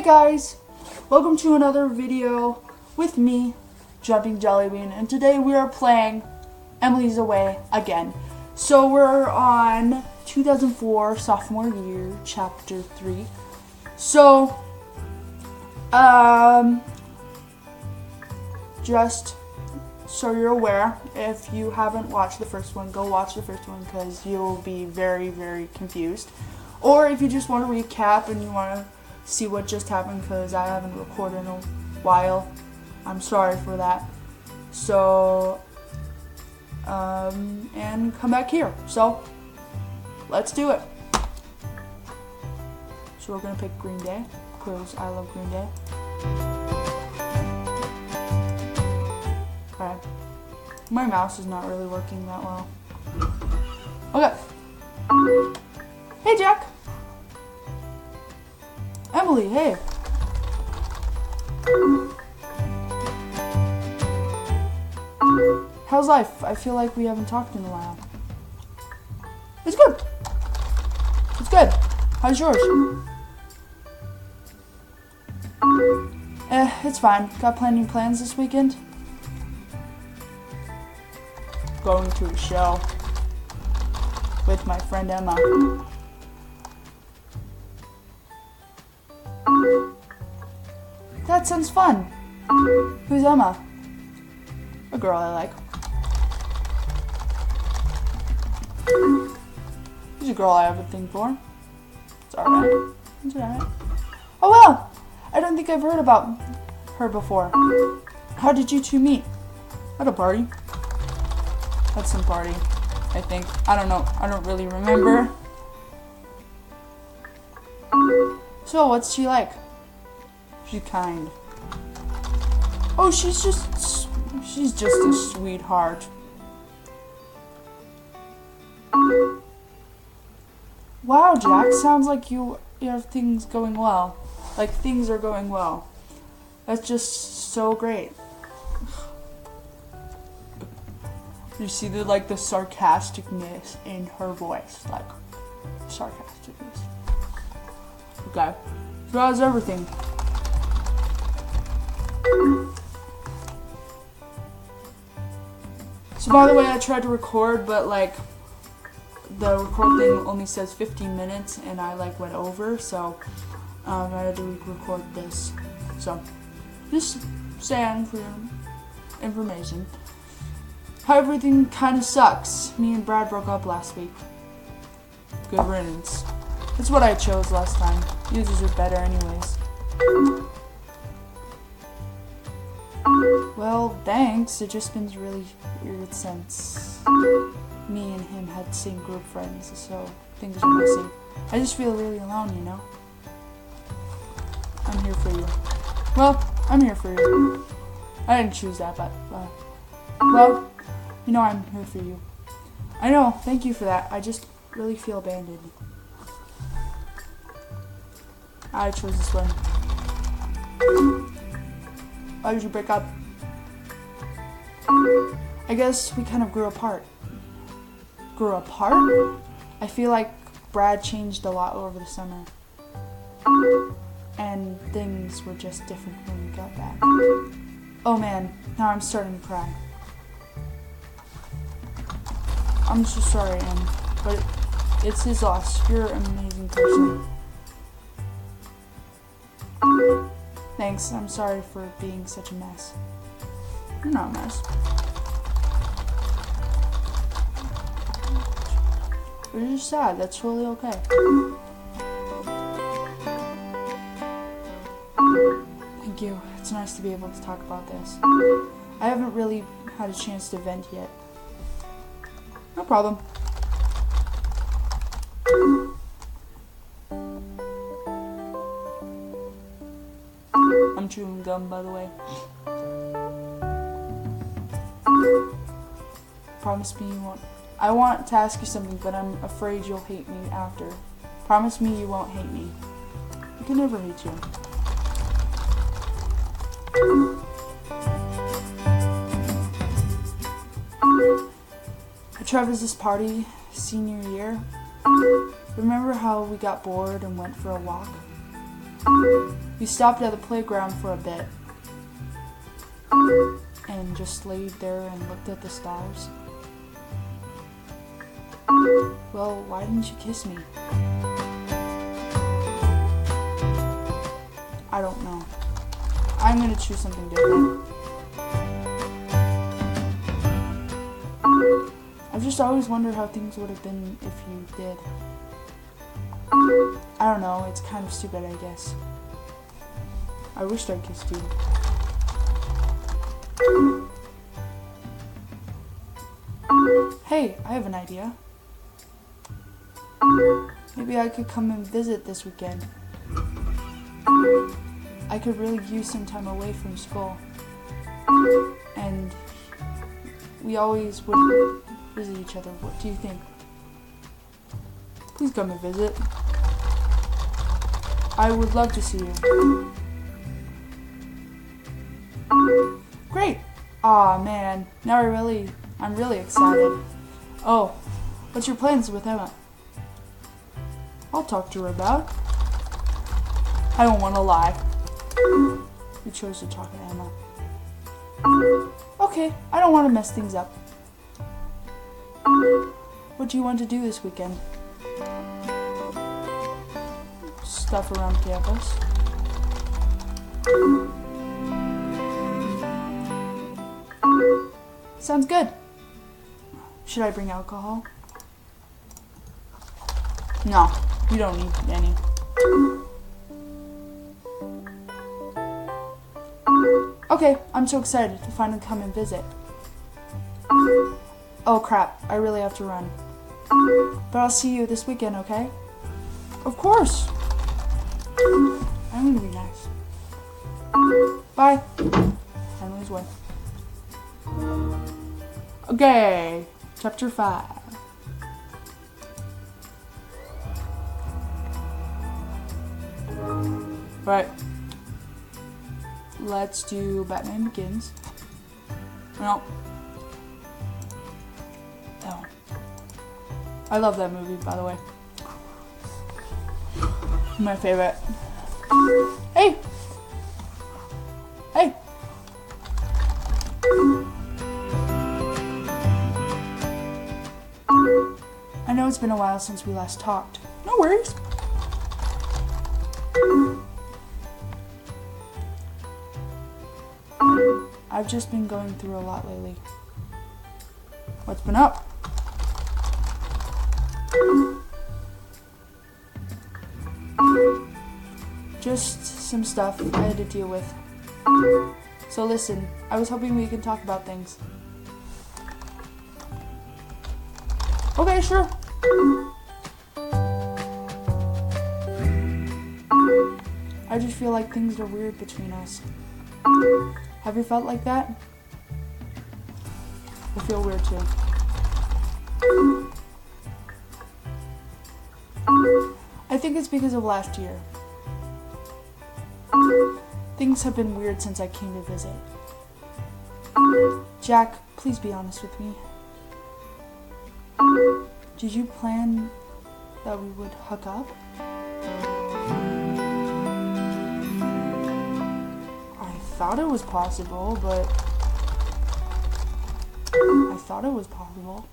Hey guys, welcome to another video with me, Jumping Jellybean, and today we are playing Emily's Away again. So we're on 2004 sophomore year, chapter 3. So, just so you're aware, if you haven't watched the first one, go watch the first one because you'll be very, very confused. Or if you just want to recap and you want to see what just happened because I haven't recorded in a while, I'm sorry for that. So, and come back here. So, let's do it. So we're going to pick Green Day because I love Green Day. Okay. My mouse is not really working that well. Okay. Hey, Jack. Emily, hey. How's life? I feel like we haven't talked in a while. It's good. It's good. How's yours? It's fine. Got plenty of plans this weekend? Going to a show with my friend Emma. That sounds fun. Who's Emma? A girl I like. She's a girl I have a thing for. It's alright. It's alright. Oh well! I don't think I've heard about her before. How did you two meet? At a party. At some party, I think. I don't know. I don't really remember. So, what's she like? She's kind. Oh, she's just a sweetheart. Wow, Jack, sounds like you have things going well. Like things are going well. That's just so great. You see the sarcasticness in her voice, like sarcasticness. Okay, so how's everything? So by the way, I tried to record, but the record thing only says 15 minutes, and I went over, so I had to record this. So just saying for your information. How everything kind of sucks. Me and Brad broke up last week. Good riddance. That's what I chose last time. You deserve better anyways. Well, thanks. It just been really weird since me and him had the same group friends, so things are messy. I just feel really alone, you know? I'm here for you. Well, I'm here for you. I didn't choose that, but, well, you know I'm here for you. I know, thank you for that. I just really feel abandoned. I chose this one. Why did you break up? I guess we kind of grew apart. Grew apart? I feel like Brad changed a lot over the summer. And things were just different when we got back. Oh man, now I'm starting to cry. I'm so sorry, Em, but it's his loss. You're an amazing person. Thanks, I'm sorry for being such a mess. You're not a mess. You're just sad, that's totally okay. Thank you, it's nice to be able to talk about this. I haven't really had a chance to vent yet. No problem. I'm chewing gum, by the way. Promise me you won't. I want to ask you something, but I'm afraid you'll hate me after. Promise me you won't hate me. I can never hate you. At Travis's party, senior year, remember how we got bored and went for a walk? We stopped at the playground for a bit and just laid there and looked at the stars. Well, why didn't you kiss me? I don't know. I'm gonna choose something different. I've just always wondered how things would have been if you did. I don't know, it's kind of stupid, I guess. I wished I kissed you. Hey, I have an idea. Maybe I could come and visit this weekend. I could really use some time away from school. And we always would visit each other. What do you think? Please come and visit. I would love to see you. Great! Aw, man. Now I'm really excited. Oh, what's your plans with Emma? I'll talk to her about. I don't want to lie. You chose to talk to Emma. Okay, I don't want to mess things up. What do you want to do this weekend? Stuff around campus. Sounds good. Should I bring alcohol? No, you don't need any. Okay, I'm so excited to finally come and visit. Oh crap, I really have to run. But I'll see you this weekend, okay? Of course! I'm gonna be nice. Bye! Emily's way. Okay, chapter 5. Right. Let's do Batman Begins. No. That one. I love that movie, by the way. My favorite. Hey! Hey! I know it's been a while since we last talked. No worries. I've just been going through a lot lately. What's been up? Just some stuff I had to deal with. So listen, I was hoping we could talk about things. Okay, sure. I just feel like things are weird between us. Have you felt like that? I feel weird too. I think it's because of last year. Things have been weird since I came to visit. Jack, please be honest with me. Did you plan that we would hook up? I thought it was possible, but I thought it was possible.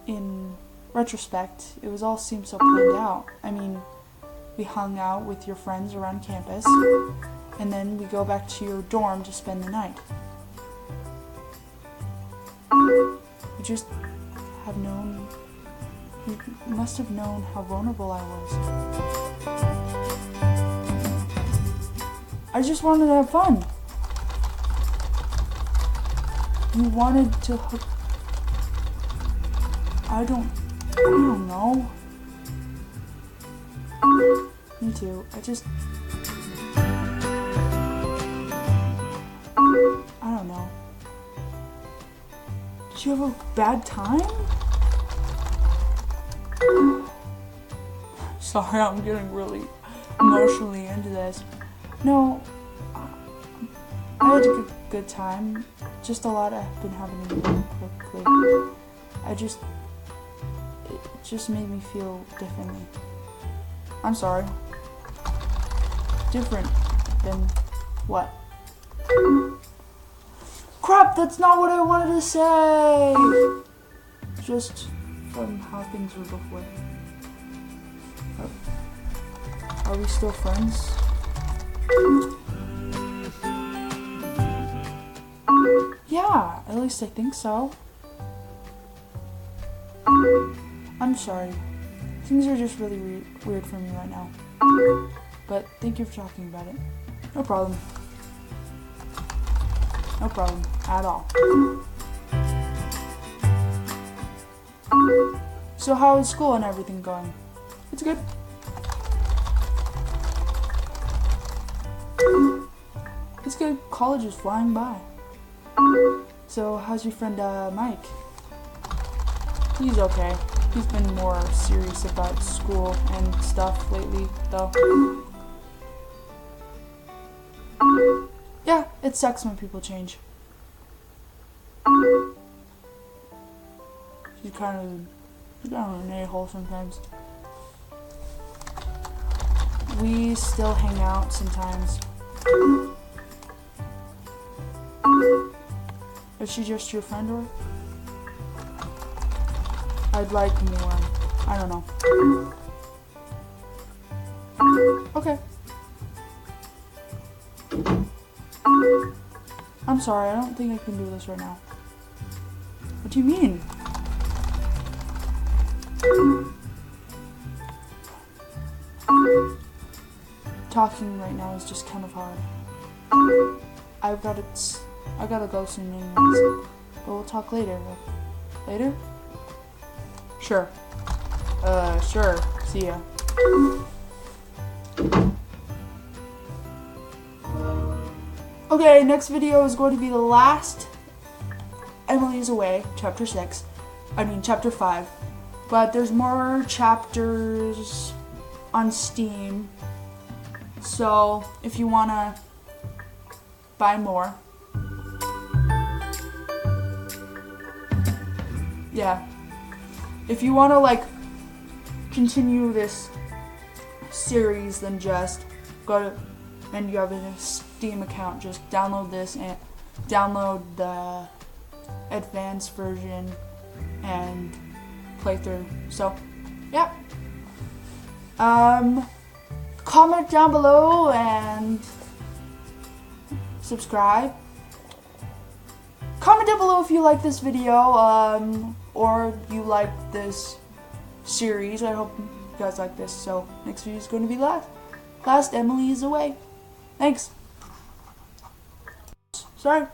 In retrospect, it was all seemed so planned out. I mean, we hung out with your friends around campus, and then we go back to your dorm to spend the night. You just have known, you must have known how vulnerable I was. I just wanted to have fun. You wanted to hook, I don't know. Me too. I don't know. Did you have a bad time? Sorry, I'm getting really emotionally into this. No, I had a good time. Just a lot I've been having to do quickly. It just made me feel differently. I'm sorry. Different than what? Crap, that's not what I wanted to say! Just from how things were before. Are we still friends? Yeah, at least I think so. I'm sorry. Things are just really weird for me right now. But thank you for talking about it. No problem. No problem at all. So how is school and everything going? It's good. It's good. College is flying by. So how's your friend Mike? He's okay. He's been more serious about school and stuff lately, though. Yeah, it sucks when people change. She's kind of an a-hole sometimes. We still hang out sometimes. Is she just your friend, or? I'd like more. I don't know. Okay. I'm sorry, I don't think I can do this right now. What do you mean? Talking right now is just kind of hard. I gotta go soon anyways. But we'll talk later. Later? Sure. Sure. See ya. Okay, next video is going to be the last Emily is Away, chapter 6. I mean, chapter 5. But there's more chapters on Steam. So, if you want to buy more. Yeah. If you want to, like, continue this series, then just go to, and you have a Steam account, just download this and download the advanced version and play through. So, yeah. Comment down below and subscribe. Comment down below if you like this video, or you like this series. I hope you guys like this. So, next video is going to be last Emily is Away. Thanks. Sorry.